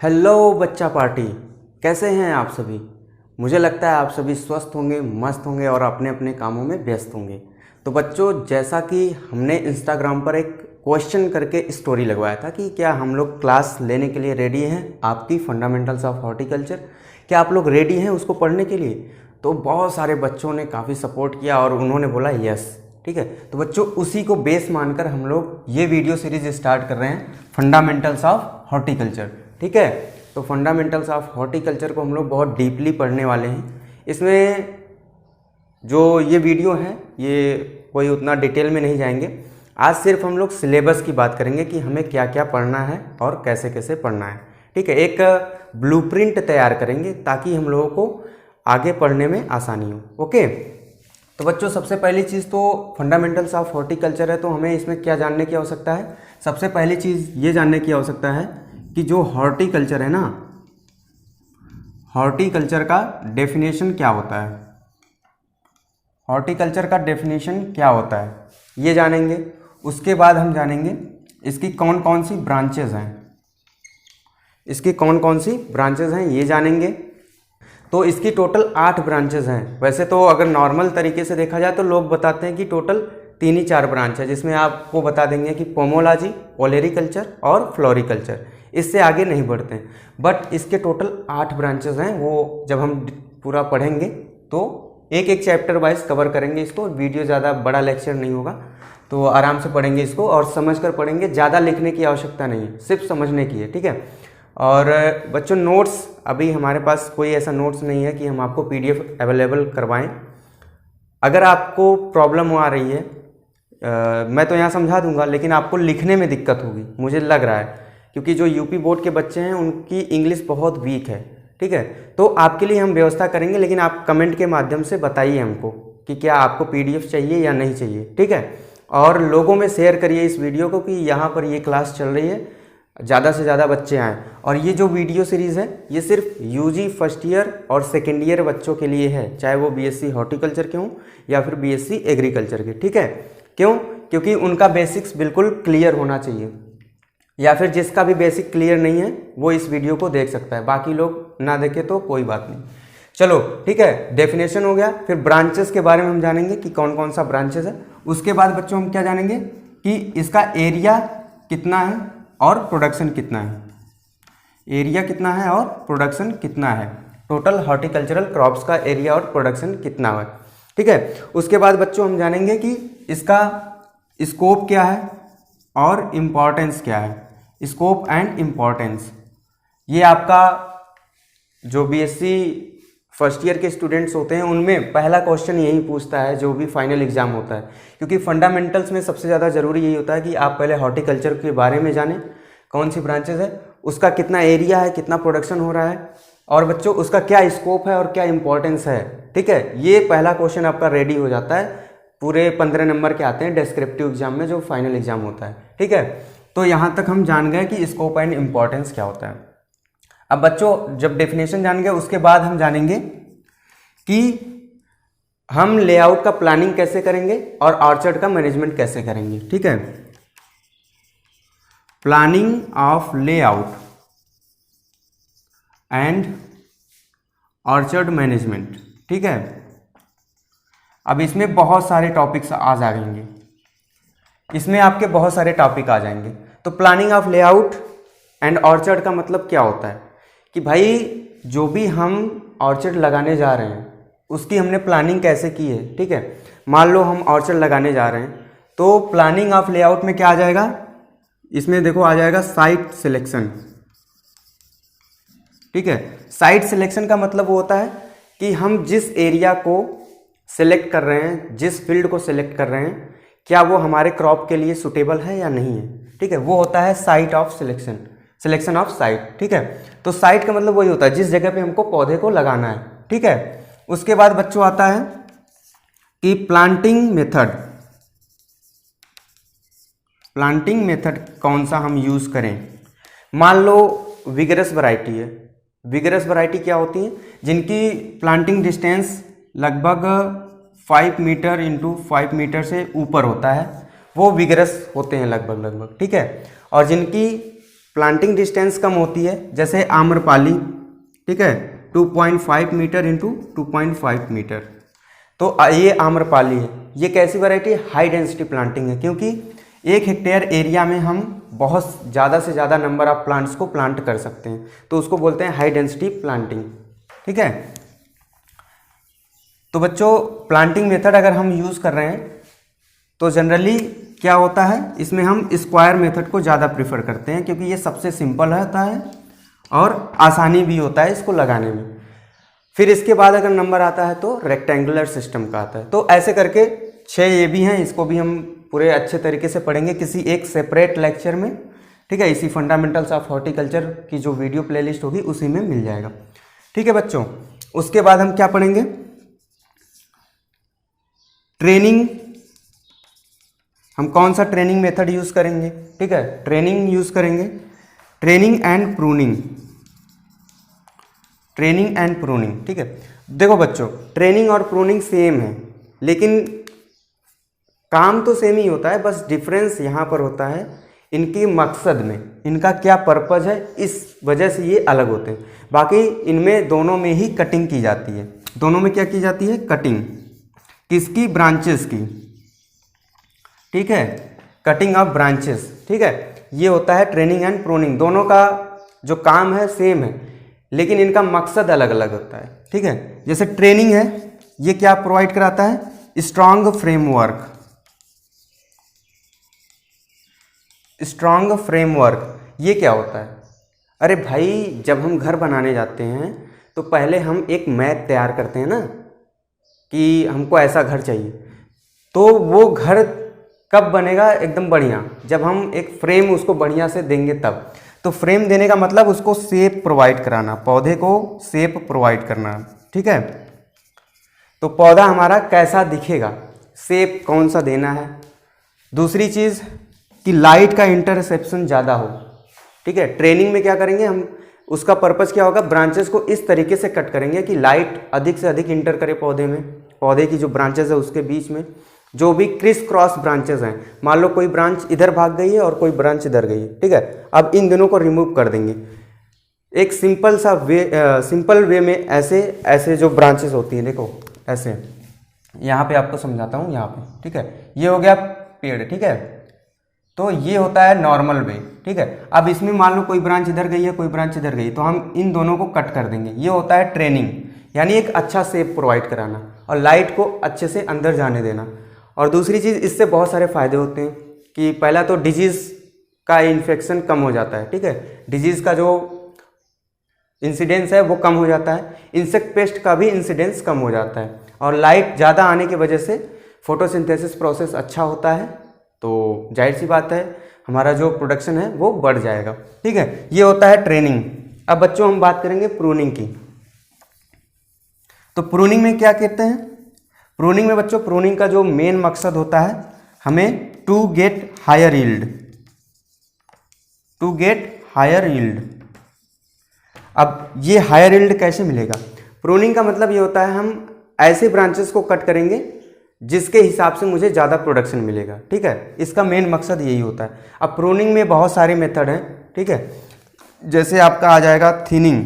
Hello बच्चा party, कैसे हैं आप सभी। मुझे लगता है आप सभी स्वस्थ होंगे, मस्त होंगे और अपने अपने कामों में व्यस्त होंगे। तो बच्चों, जैसा कि हमने इंस्टाग्राम पर एक क्वेश्चन करके स्टोरी लगवाया था कि क्या हम लोग क्लास लेने के लिए रेडी हैं, आपकी फंडामेंटल्स ऑफ हॉर्टिकल्चर, क्या आप लोग रेडी हैं उसको पढ़ने के लिए। तो बहुत सारे बच्चों ने काफ़ी सपोर्ट किया और उन्होंने बोला यस। ठीक है, तो बच्चों उसी को बेस मानकर हम लोग ये वीडियो सीरीज स्टार्ट कर रहे हैं, फंडामेंटल्स ऑफ हॉर्टिकल्चर। ठीक है, तो फंडामेंटल्स ऑफ हॉर्टिकल्चर को हम लोग बहुत डीपली पढ़ने वाले हैं। इसमें जो ये वीडियो है ये कोई उतना डिटेल में नहीं जाएंगे। आज सिर्फ हम लोग सिलेबस की बात करेंगे कि हमें क्या क्या पढ़ना है और कैसे कैसे पढ़ना है। ठीक है, एक ब्लूप्रिंट तैयार करेंगे ताकि हम लोगों को आगे पढ़ने में आसानी हो। ओके, तो बच्चों सबसे पहली चीज़ तो फंडामेंटल्स ऑफ हॉर्टिकल्चर है, तो हमें इसमें क्या जानने की आवश्यकता है। सबसे पहली चीज़ ये जानने की आवश्यकता है कि जो हॉर्टिकल्चर है ना, हॉर्टिकल्चर का डेफिनेशन क्या होता है। हॉर्टिकल्चर का डेफिनेशन क्या होता है ये जानेंगे। उसके बाद हम जानेंगे इसकी कौन कौन सी ब्रांचेस हैं, इसकी कौन कौन सी ब्रांचेस हैं ये जानेंगे। तो इसकी टोटल 8 ब्रांचेस हैं। वैसे तो अगर नॉर्मल तरीके से देखा जाए तो लोग बताते हैं कि टोटल 3 ही 4 ब्रांच है, जिसमें आपको बता देंगे कि पोमोलॉजी, ओलेरिकल्चर और फ्लोरिकल्चर। इससे आगे नहीं बढ़ते हैं, बट इसके टोटल 8 ब्रांचेस हैं। वो जब हम पूरा पढ़ेंगे तो एक एक चैप्टर वाइज कवर करेंगे इसको। वीडियो ज़्यादा बड़ा लेक्चर नहीं होगा, तो आराम से पढ़ेंगे इसको और समझ कर पढ़ेंगे। ज़्यादा लिखने की आवश्यकता नहीं है, सिर्फ समझने की है। ठीक है, और बच्चों नोट्स अभी हमारे पास कोई ऐसा नोट्स नहीं है कि हम आपको PDF अवेलेबल करवाएं। अगर आपको प्रॉब्लम आ रही है मैं तो यहाँ समझा दूंगा, लेकिन आपको लिखने में दिक्कत होगी मुझे लग रहा है, क्योंकि जो यूपी बोर्ड के बच्चे हैं उनकी इंग्लिश बहुत वीक है। ठीक है, तो आपके लिए हम व्यवस्था करेंगे, लेकिन आप कमेंट के माध्यम से बताइए हमको कि क्या आपको PDF चाहिए या नहीं चाहिए। ठीक है, और लोगों में शेयर करिए इस वीडियो को कि यहाँ पर ये क्लास चल रही है, ज़्यादा से ज़्यादा बच्चे आएँ। और ये जो वीडियो सीरीज़ है ये सिर्फ UG फर्स्ट ईयर और सेकेंड ईयर बच्चों के लिए है, चाहे वो BSc हॉर्टिकल्चर के हों या फिर BSc एग्रीकल्चर के। ठीक है, क्यों? क्योंकि उनका बेसिक्स बिल्कुल क्लियर होना चाहिए, या फिर जिसका भी बेसिक क्लियर नहीं है वो इस वीडियो को देख सकता है, बाकी लोग ना देखे तो कोई बात नहीं। चलो ठीक है, डेफिनेशन हो गया। फिर ब्रांचेस के बारे में हम जानेंगे कि कौन कौन सा ब्रांचेस है। उसके बाद बच्चों हम क्या जानेंगे कि इसका एरिया कितना है और प्रोडक्शन कितना है। एरिया कितना है और प्रोडक्शन कितना है, टोटल हॉर्टिकल्चरल क्रॉप्स का एरिया और प्रोडक्शन कितना है। ठीक है, उसके बाद बच्चों हम जानेंगे कि इसका स्कोप क्या है और इम्पॉर्टेंस क्या है। स्कोप एंड इम्पॉर्टेंस, ये आपका जो BSc फर्स्ट ईयर के स्टूडेंट्स होते हैं उनमें पहला क्वेश्चन यही पूछता है जो भी फाइनल एग्जाम होता है, क्योंकि फंडामेंटल्स में सबसे ज़्यादा ज़रूरी यही होता है कि आप पहले हॉर्टिकल्चर के बारे में जानें, कौन सी ब्रांचेस है, उसका कितना एरिया है, कितना प्रोडक्शन हो रहा है, और बच्चों उसका क्या स्कोप है और क्या इंपॉर्टेंस है। ठीक है, ये पहला क्वेश्चन आपका रेडी हो जाता है। पूरे 15 नंबर के आते हैं डिस्क्रिप्टिव एग्जाम में जो फाइनल एग्जाम होता है। ठीक है, तो यहाँ तक हम जान गए कि स्कोप एंड इम्पॉर्टेंस क्या होता है। अब बच्चों जब डेफिनेशन जान गए उसके बाद हम जानेंगे कि हम लेआउट का प्लानिंग कैसे करेंगे और ऑर्चर्ड का मैनेजमेंट कैसे करेंगे। ठीक है, planning of layout and orchard management. ठीक है, अब इसमें बहुत सारे टॉपिक्स आ जाएंगे, इसमें आपके बहुत सारे टॉपिक आ जाएंगे। तो planning of layout and orchard का मतलब क्या होता है कि भाई जो भी हम ऑर्चर्ड लगाने जा रहे हैं उसकी हमने प्लानिंग कैसे की है। ठीक है, मान लो हम ऑर्चर्ड लगाने जा रहे हैं तो प्लानिंग ऑफ लेआउट में क्या आ जाएगा, इसमें देखो आ जाएगा साइट सिलेक्शन। ठीक है, साइट सिलेक्शन का मतलब वो होता है कि हम जिस एरिया को सिलेक्ट कर रहे हैं, जिस फील्ड को सिलेक्ट कर रहे हैं, क्या वो हमारे क्रॉप के लिए सुटेबल है या नहीं है। ठीक है, वो होता है site of selection, selection of site. ठीक है, तो साइट का मतलब वही होता है जिस जगह पे हमको पौधे को लगाना है। ठीक है, उसके बाद बच्चों आता है कि प्लांटिंग मेथड। प्लांटिंग मेथड कौन सा हम यूज करें। मान लो विगरस वैरायटी है। विगरस वैरायटी क्या होती है, जिनकी प्लांटिंग डिस्टेंस लगभग 5 मीटर इंटू 5 मीटर से ऊपर होता है, वो विगरस होते हैं लगभग। ठीक है, और जिनकी प्लांटिंग डिस्टेंस कम होती है, जैसे आम्रपाली, ठीक है, 2.5 मीटर इंटू 2.5 मीटर। तो ये आम्रपाली है, ये कैसी वैरायटी है? हाई डेंसिटी प्लांटिंग है, क्योंकि 1 हेक्टेयर एरिया में हम बहुत ज़्यादा से ज़्यादा नंबर ऑफ प्लांट्स को प्लांट कर सकते हैं, तो उसको बोलते हैं हाई डेंसिटी प्लांटिंग, ठीक है। तो बच्चों, प्लांटिंग मेथड अगर हम यूज़ कर रहे हैं तो जनरली क्या होता है, इसमें हम स्क्वायर मेथड को ज़्यादा प्रेफर करते हैं, क्योंकि ये सबसे सिंपल होता है और आसानी भी होता है इसको लगाने में। फिर इसके बाद अगर नंबर आता है तो रेक्टेंगुलर सिस्टम का आता है। तो ऐसे करके 6 ये भी हैं, इसको भी हम पूरे अच्छे तरीके से पढ़ेंगे किसी एक सेपरेट लेक्चर में, ठीक है। इसी फंडामेंटल्स ऑफ हॉर्टिकल्चर की जो वीडियो प्लेलिस्ट होगी उसी में मिल जाएगा, ठीक है बच्चों। उसके बाद हम क्या पढ़ेंगे? ट्रेनिंग। हम कौन सा ट्रेनिंग मेथड यूज़ करेंगे? ठीक है, ट्रेनिंग यूज़ करेंगे, training and pruning, training and pruning, ठीक है। देखो बच्चों, ट्रेनिंग और प्रूनिंग सेम है, लेकिन काम तो सेम ही होता है, बस डिफरेंस यहाँ पर होता है इनकी मकसद में, इनका क्या पर्पज़ है, इस वजह से ये अलग होते हैं। बाकी इनमें दोनों में ही कटिंग की जाती है। दोनों में क्या की जाती है? कटिंग। किसकी? ब्रांचेस की, ठीक है, कटिंग ऑफ ब्रांचेस, ठीक है। ये होता है ट्रेनिंग एंड प्रूनिंग। दोनों का जो काम है सेम है, लेकिन इनका मकसद अलग अलग होता है, ठीक है। जैसे ट्रेनिंग है, ये क्या प्रोवाइड कराता है? Strong framework, strong framework. ये क्या होता है? अरे भाई, जब हम घर बनाने जाते हैं तो पहले हम एक मैप तैयार करते हैं ना, कि हमको ऐसा घर चाहिए। तो वो घर कब बनेगा एकदम बढ़िया? जब हम एक फ्रेम उसको बढ़िया से देंगे तब। तो फ्रेम देने का मतलब उसको शेप प्रोवाइड कराना, पौधे को शेप प्रोवाइड करना, ठीक है। तो पौधा हमारा कैसा दिखेगा, शेप कौन सा देना है। दूसरी चीज़ कि लाइट का इंटरसेप्शन ज़्यादा हो, ठीक है। ट्रेनिंग में क्या करेंगे हम, उसका पर्पज़ क्या होगा? ब्रांचेस को इस तरीके से कट करेंगे कि लाइट अधिक से अधिक इंटर करे पौधे में, पौधे की जो ब्रांचेस है उसके बीच में। जो भी क्रिस क्रॉस ब्रांचेस हैं, मान लो कोई ब्रांच इधर भाग गई है और कोई ब्रांच इधर गई है, ठीक है। अब इन दोनों को रिमूव कर देंगे एक सिंपल सा वे, सिंपल वे में। ऐसे ऐसे जो ब्रांचेस होती हैं, देखो ऐसे, यहाँ पे आपको समझाता हूँ, यहाँ पे, ठीक है। ये हो गया पेड़, ठीक है। तो ये होता है नॉर्मल वे, ठीक है। अब इसमें मान लो कोई ब्रांच इधर गई है, कोई ब्रांच इधर गई, तो हम इन दोनों को कट कर देंगे। ये होता है ट्रेनिंग, यानी एक अच्छा शेप प्रोवाइड कराना और लाइट को अच्छे से अंदर जाने देना। और दूसरी चीज़, इससे बहुत सारे फायदे होते हैं कि पहला तो डिजीज़ का इन्फेक्शन कम हो जाता है, ठीक है। डिजीज़ का जो इंसिडेंस है वो कम हो जाता है, इंसेक्ट पेस्ट का भी इंसिडेंस कम हो जाता है, और लाइट ज़्यादा आने की वजह से फोटोसिंथेसिस प्रोसेस अच्छा होता है। तो जाहिर सी बात है हमारा जो प्रोडक्शन है वो बढ़ जाएगा, ठीक है। ये होता है ट्रेनिंग। अब बच्चों हम बात करेंगे प्रूनिंग की। तो प्रूनिंग में क्या कहते हैं? प्रूनिंग में बच्चों, प्रूनिंग का जो मेन मकसद होता है, हमें to get higher yield, to get higher yield. अब ये हायर यील्ड कैसे मिलेगा? प्रूनिंग का मतलब ये होता है हम ऐसे ब्रांचेस को कट करेंगे जिसके हिसाब से मुझे ज़्यादा प्रोडक्शन मिलेगा, ठीक है। इसका मेन मकसद यही होता है। अब प्रूनिंग में बहुत सारे मेथड हैं, ठीक है। जैसे आपका आ जाएगा थिनिंग,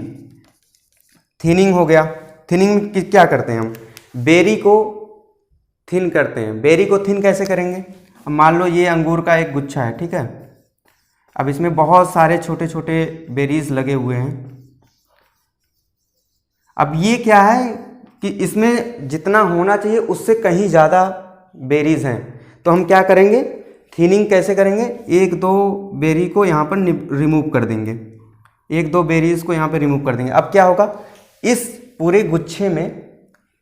थिनिंग हो गया। थिनिंग में क्या करते हैं हम? बेरी को थिन करते हैं। बेरी को थिन कैसे करेंगे? अब मान लो ये अंगूर का एक गुच्छा है, ठीक है। अब इसमें बहुत सारे छोटे छोटे बेरीज लगे हुए हैं। अब ये क्या है कि इसमें जितना होना चाहिए उससे कहीं ज़्यादा बेरीज हैं, तो हम क्या करेंगे? थिनिंग कैसे करेंगे? एक दो बेरी को यहाँ पर रिमूव कर देंगे, एक दो बेरीज को यहाँ पर रिमूव कर देंगे। अब क्या होगा? इस पूरे गुच्छे में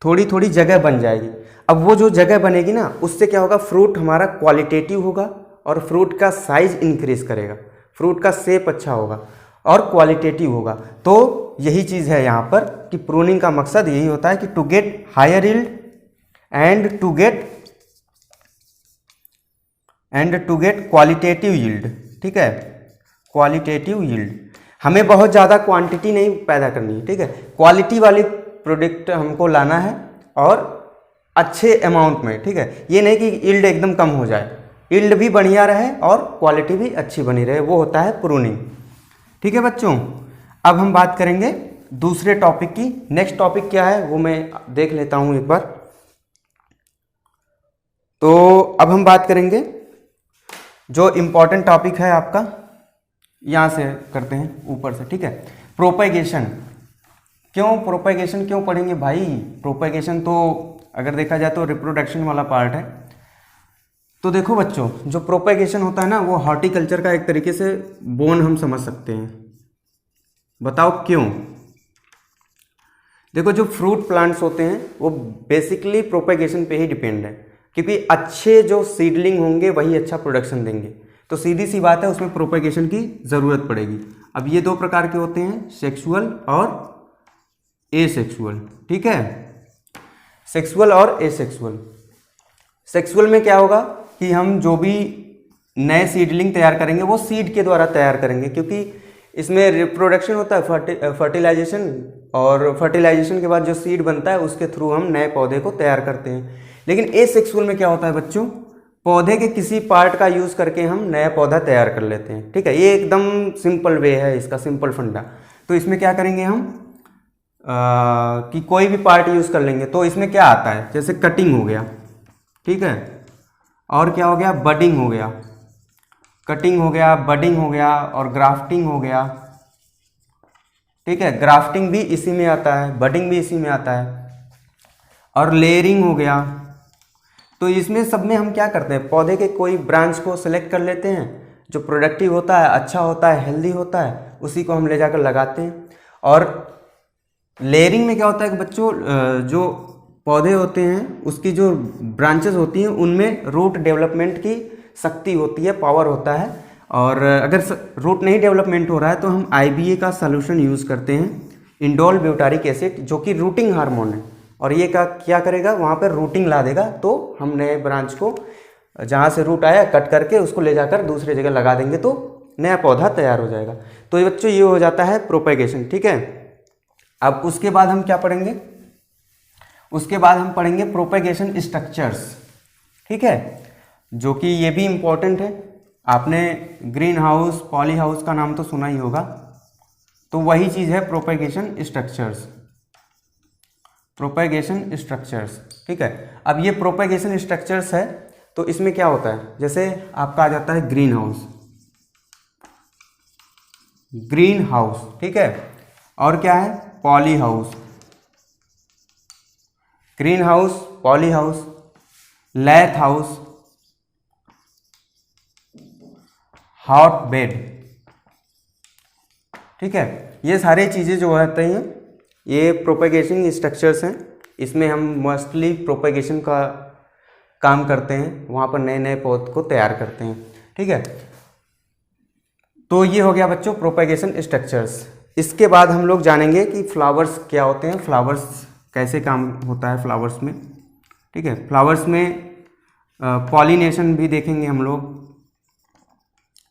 थोड़ी थोड़ी जगह बन जाएगी। अब वो जो जगह बनेगी ना, उससे क्या होगा? फ्रूट हमारा क्वालिटेटिव होगा और फ्रूट का साइज इंक्रीज करेगा, फ्रूट का शेप अच्छा होगा और क्वालिटेटिव होगा। तो यही चीज़ है यहाँ पर कि प्रूनिंग का मकसद यही होता है कि to get higher yield and to get qualitative yield, ठीक है। क्वालिटेटिव यील्ड, हमें बहुत ज़्यादा क्वांटिटी नहीं पैदा करनी है, ठीक है। क्वालिटी वाली प्रोडक्ट हमको लाना है और अच्छे अमाउंट में, ठीक है। ये नहीं कि यील्ड एकदम कम हो जाए, यील्ड भी बढ़िया रहे और क्वालिटी भी अच्छी बनी रहे, वो होता है प्रूनिंग। ठीक है बच्चों, अब हम बात करेंगे दूसरे टॉपिक की। नेक्स्ट टॉपिक क्या है वो मैं देख लेता हूं एक बार। तो अब हम बात करेंगे जो इम्पोर्टेंट टॉपिक है आपका, यहां से करते हैं ऊपर से, ठीक है। प्रोपेगेशन। प्रोपेगेशन क्यों पढ़ेंगे भाई? प्रोपेगेशन तो अगर देखा जाए तो रिप्रोडक्शन वाला पार्ट है। तो देखो बच्चों, जो प्रोपेगेशन होता है ना, वो हॉर्टिकल्चर का एक तरीके से बोन हम समझ सकते हैं। बताओ क्यों? देखो, जो फ्रूट प्लांट्स होते हैं वो बेसिकली प्रोपेगेशन पे ही डिपेंड है, क्योंकि अच्छे जो सीडलिंग होंगे वही अच्छा प्रोडक्शन देंगे। तो सीधी सी बात है, उसमें प्रोपेगेशन की ज़रूरत पड़ेगी। अब ये दो प्रकार के होते हैं, सेक्सुअल और एसेक्सुअल, ठीक है। सेक्सुअल और एसेक्सुअल। सेक्सुअल में क्या होगा कि हम जो भी नए सीडलिंग तैयार करेंगे वो सीड के द्वारा तैयार करेंगे, क्योंकि इसमें रिप्रोडक्शन होता है, फर्टिलाइजेशन, और फर्टिलाइजेशन के बाद जो सीड बनता है उसके थ्रू हम नए पौधे को तैयार करते हैं। लेकिन एसेक्सुअल में क्या होता है बच्चों? पौधे के किसी पार्ट का यूज़ करके हम नया पौधा तैयार कर लेते हैं, ठीक है। ये एकदम सिंपल वे है इसका, सिंपल फंडा। तो इसमें क्या करेंगे हम कि कोई भी पार्ट यूज़ कर लेंगे। तो इसमें क्या आता है, जैसे कटिंग हो गया, ठीक है, और क्या हो गया, बडिंग हो गया। कटिंग हो गया, बडिंग हो गया और ग्राफ्टिंग हो गया, ठीक है। ग्राफ्टिंग भी इसी में आता है, बडिंग भी इसी में आता है, और लेयरिंग हो गया। तो इसमें सब में हम क्या करते हैं, पौधे के कोई ब्रांच को सिलेक्ट कर लेते हैं जो प्रोडक्टिव होता है, अच्छा होता है, हेल्दी होता है, उसी को हम ले जाकर लगाते हैं। और लेयरिंग में क्या होता है कि बच्चों, जो पौधे होते हैं उसकी जो ब्रांचेस होती हैं उनमें रूट डेवलपमेंट की शक्ति होती है, पावर होता है। और अगर रूट नहीं डेवलपमेंट हो रहा है तो हम IBA का सॉल्यूशन यूज़ करते हैं, इंडोल ब्यूटारिक एसिड, जो कि रूटिंग हार्मोन है। और ये क्या करेगा, वहाँ पर रूटिंग ला देगा। तो हम नए ब्रांच को जहाँ से रूट आया कट करके उसको ले जाकर दूसरी जगह लगा देंगे, तो नया पौधा तैयार हो जाएगा। तो ये बच्चों, ये हो जाता है प्रोपेगेशन, ठीक है। अब उसके बाद हम क्या पढ़ेंगे? उसके बाद हम पढ़ेंगे प्रोपेगेशन स्ट्रक्चर्स, ठीक है, जो कि ये भी इम्पोर्टेंट है। आपने ग्रीन हाउस, पॉली हाउस का नाम तो सुना ही होगा, तो वही चीज़ है प्रोपेगेशन स्ट्रक्चर्स। प्रोपेगेशन स्ट्रक्चर्स, ठीक है। अब ये प्रोपेगेशन स्ट्रक्चर्स है, तो इसमें क्या होता है, जैसे आपका आ जाता है ग्रीन हाउस, ग्रीन हाउस, ठीक है, और क्या है, poly house, green house, poly house, lath house, hot bed, ठीक है। ये सारी चीज़ें जो होती हैं ये प्रोपेगेशन स्ट्रक्चर्स हैं। इसमें हम मोस्टली प्रोपेगेशन का काम करते हैं, वहाँ पर नए नए पौध को तैयार करते हैं, ठीक है। तो ये हो गया बच्चों प्रोपेगेशन स्ट्रक्चर्स। इसके बाद हम लोग जानेंगे कि फ्लावर्स क्या होते हैं, फ्लावर्स कैसे काम होता है फ्लावर्स में, ठीक है। फ्लावर्स में पॉलिनेशन भी देखेंगे हम लोग,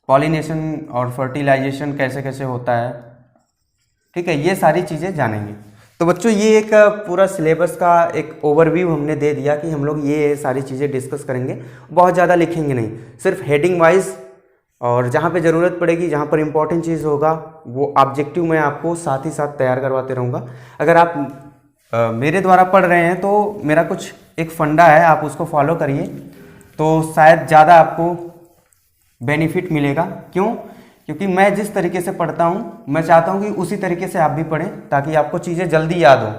पॉलिनेशन और फर्टिलाइजेशन कैसे कैसे होता है, ठीक है। ये सारी चीज़ें जानेंगे। तो बच्चों, ये एक पूरा सिलेबस का एक ओवरव्यू हमने दे दिया कि हम लोग ये सारी चीज़ें डिस्कस करेंगे। बहुत ज़्यादा लिखेंगे नहीं, सिर्फ हेडिंग वाइज, और जहाँ पे ज़रूरत पड़ेगी, जहाँ पर इंपॉर्टेंट चीज़ होगा वो ऑब्जेक्टिव मैं आपको साथ ही साथ तैयार करवाते रहूँगा। अगर आप मेरे द्वारा पढ़ रहे हैं तो मेरा कुछ एक फंडा है, आप उसको फॉलो करिए तो शायद ज़्यादा आपको बेनिफिट मिलेगा। क्यों? क्योंकि मैं जिस तरीके से पढ़ता हूँ मैं चाहता हूँ कि उसी तरीके से आप भी पढ़ें, ताकि आपको चीज़ें जल्दी याद हो,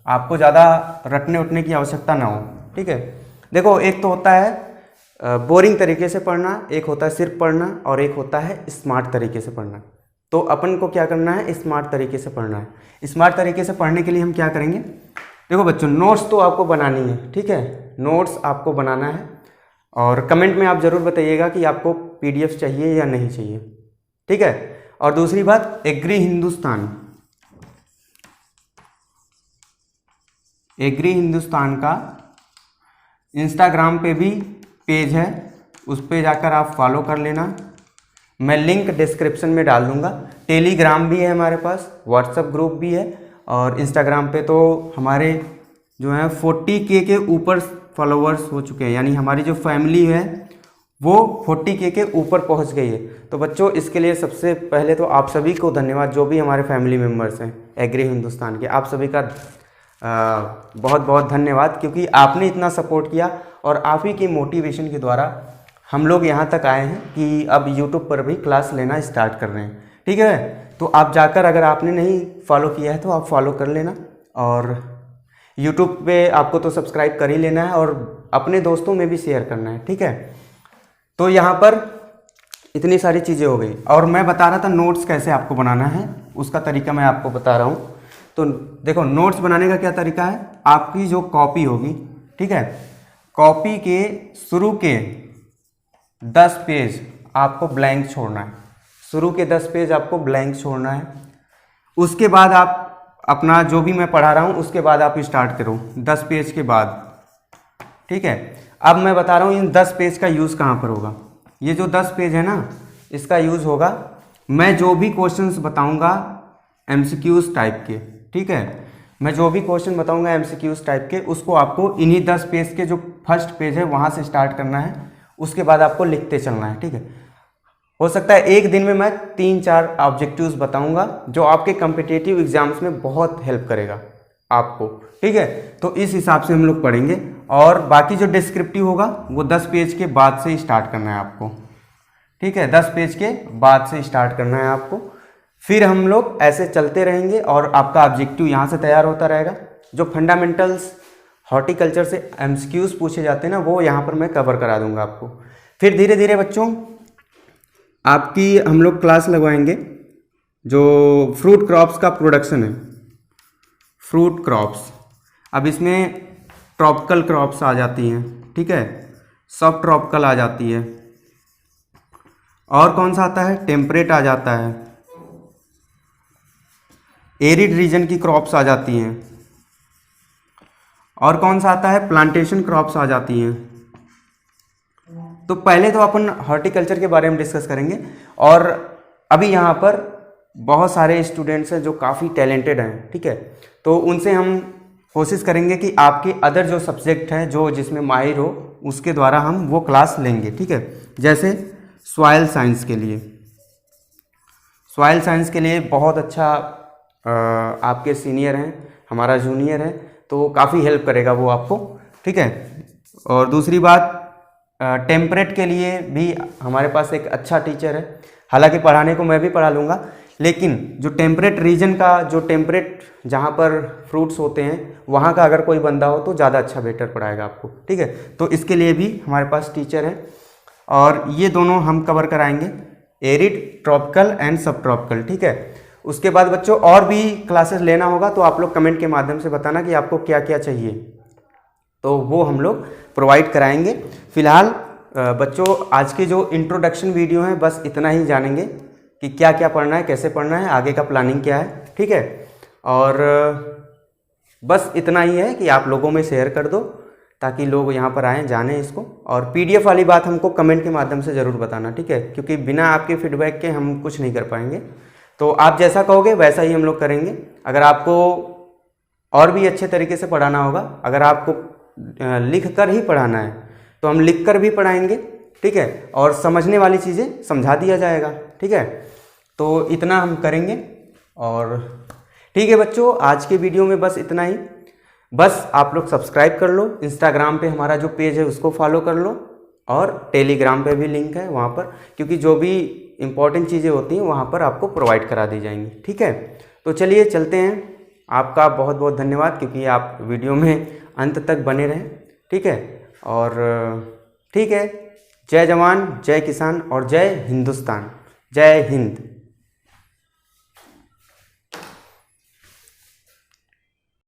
आपको ज़्यादा रटने उठने की आवश्यकता ना हो, ठीक है। देखो, एक तो होता है बोरिंग तरीके से पढ़ना, एक होता है सिर्फ पढ़ना, और एक होता है स्मार्ट तरीके से पढ़ना। तो अपन को क्या करना है, स्मार्ट तरीके से पढ़ना है। स्मार्ट तरीके से पढ़ने के लिए हम क्या करेंगे, देखो बच्चों, नोट्स तो आपको बनानी है, ठीक है, नोट्स आपको बनाना है। और कमेंट में आप ज़रूर बताइएगा कि आपको PDF चाहिए या नहीं चाहिए, ठीक है। और दूसरी बात, एग्री हिंदुस्तान, एग्री हिंदुस्तान का इंस्टाग्राम पे भी पेज है, उस पे जाकर आप फॉलो कर लेना। मैं लिंक डिस्क्रिप्शन में डाल दूंगा। टेलीग्राम भी है हमारे पास, व्हाट्सएप ग्रुप भी है, और इंस्टाग्राम पे तो हमारे जो है 40K के ऊपर फॉलोवर्स हो चुके हैं, यानी हमारी जो फैमिली है वो 40K के ऊपर पहुंच गई है। तो बच्चों इसके लिए सबसे पहले तो आप सभी को धन्यवाद, जो भी हमारे फैमिली मेम्बर्स हैं एग्री हिंदुस्तान के, आप सभी का बहुत बहुत धन्यवाद, क्योंकि आपने इतना सपोर्ट किया और आप ही की मोटिवेशन के द्वारा हम लोग यहाँ तक आए हैं कि अब यूट्यूब पर भी क्लास लेना स्टार्ट कर रहे हैं। ठीक है, तो आप जाकर अगर आपने नहीं फॉलो किया है तो आप फॉलो कर लेना, और यूट्यूब पे आपको तो सब्सक्राइब कर ही लेना है और अपने दोस्तों में भी शेयर करना है। ठीक है, तो यहाँ पर इतनी सारी चीज़ें हो गई, और मैं बता रहा था नोट्स कैसे आपको बनाना है, उसका तरीका मैं आपको बता रहा हूँ। तो देखो नोट्स बनाने का क्या तरीका है, आपकी जो कॉपी होगी, ठीक है, कॉपी के शुरू के 10 पेज आपको ब्लैंक छोड़ना है, शुरू के 10 पेज आपको ब्लैंक छोड़ना है। उसके बाद आप अपना जो भी मैं पढ़ा रहा हूँ उसके बाद आप स्टार्ट करो 10 पेज के बाद। ठीक है, अब मैं बता रहा हूँ इन 10 पेज का यूज़ कहाँ पर होगा। ये जो 10 पेज है ना, इसका यूज़ होगा, मैं जो भी क्वेश्चंस बताऊँगा MCQs टाइप के, ठीक है, मैं जो भी क्वेश्चन बताऊँगा MCQs टाइप के, उसको आपको इन्हीं 10 पेज के जो फर्स्ट पेज है वहाँ से स्टार्ट करना है, उसके बाद आपको लिखते चलना है। ठीक है, हो सकता है एक दिन में मैं 3-4 ऑब्जेक्टिव्स बताऊंगा जो आपके कम्पिटिटिव एग्जाम्स में बहुत हेल्प करेगा आपको। ठीक है, तो इस हिसाब से हम लोग पढ़ेंगे, और बाकी जो डिस्क्रिप्टिव होगा वो 10 पेज के बाद से स्टार्ट करना है आपको। ठीक है, 10 पेज के बाद से स्टार्ट करना है आपको, फिर हम लोग ऐसे चलते रहेंगे और आपका ऑब्जेक्टिव यहाँ से तैयार होता रहेगा। जो फंडामेंटल्स हॉर्टिकल्चर से MCQs पूछे जाते हैं ना, वो यहाँ पर मैं कवर करा दूंगा आपको। फिर धीरे धीरे बच्चों आपकी हम लोग क्लास लगवाएंगे जो फ्रूट क्रॉप्स का प्रोडक्शन है, फ्रूट क्रॉप्स। अब इसमें ट्रॉपिकल क्रॉप्स आ जाती हैं, ठीक है, सब ट्रॉपिकल आ जाती है, और कौन सा आता है, टेम्परेट आ जाता है, एरिड रीजन की क्रॉप्स आ जाती हैं, और कौन सा आता है, प्लांटेशन क्रॉप्स आ जाती हैं। तो पहले तो अपन हॉर्टिकल्चर के बारे में डिस्कस करेंगे, और अभी यहाँ पर बहुत सारे स्टूडेंट्स हैं जो काफ़ी टैलेंटेड हैं। ठीक है, तो उनसे हम कोशिश करेंगे कि आपके अदर जो सब्जेक्ट हैं जो जिसमें माहिर हो उसके द्वारा हम वो क्लास लेंगे। ठीक है, जैसे सॉइल साइंस के लिए, सॉइल साइंस के लिए बहुत अच्छा आपके सीनियर हैं, हमारा जूनियर है, तो काफ़ी हेल्प करेगा वो आपको। ठीक है, और दूसरी बात टेम्परेट के लिए भी हमारे पास एक अच्छा टीचर है, हालांकि पढ़ाने को मैं भी पढ़ा लूँगा, लेकिन जो टेम्परेट रीजन का, जो टेम्परेट जहाँ पर फ्रूट्स होते हैं वहाँ का अगर कोई बंदा हो तो ज़्यादा अच्छा बेटर पढ़ाएगा आपको। ठीक है, तो इसके लिए भी हमारे पास टीचर है, और ये दोनों हम कवर कराएंगे, एरिड, ट्रॉपिकल एंड सब ट्रॉपिकल। ठीक है, उसके बाद बच्चों और भी क्लासेस लेना होगा तो आप लोग कमेंट के माध्यम से बताना कि आपको क्या क्या चाहिए, तो वो हम लोग प्रोवाइड कराएंगे। फिलहाल बच्चों आज की जो इंट्रोडक्शन वीडियो है बस इतना ही जानेंगे कि क्या क्या पढ़ना है, कैसे पढ़ना है, आगे का प्लानिंग क्या है। ठीक है, और बस इतना ही है कि आप लोगों में शेयर कर दो ताकि लोग यहाँ पर आएँ, जानें इसको, और PDF वाली बात हमको कमेंट के माध्यम से ज़रूर बताना। ठीक है, क्योंकि बिना आपके फीडबैक के हम कुछ नहीं कर पाएंगे, तो आप जैसा कहोगे वैसा ही हम लोग करेंगे। अगर आपको और भी अच्छे तरीके से पढ़ाना होगा, अगर आपको लिख कर ही पढ़ाना है तो हम लिख कर भी पढ़ाएंगे। ठीक है, और समझने वाली चीज़ें समझा दिया जाएगा। ठीक है, तो इतना हम करेंगे, और ठीक है बच्चों आज के वीडियो में बस इतना ही। बस आप लोग सब्सक्राइब कर लो, इंस्टाग्राम पे हमारा जो पेज है उसको फॉलो कर लो, और टेलीग्राम पे भी लिंक है वहाँ पर, क्योंकि जो भी इम्पोर्टेंट चीज़ें होती हैं वहाँ पर आपको प्रोवाइड करा दी जाएंगी। ठीक है, तो चलिए चलते हैं, आपका बहुत बहुत धन्यवाद क्योंकि आप वीडियो में अंत तक बने रहें। ठीक है, और ठीक है, जय जवान, जय किसान और जय हिंदुस्तान, जय हिंद।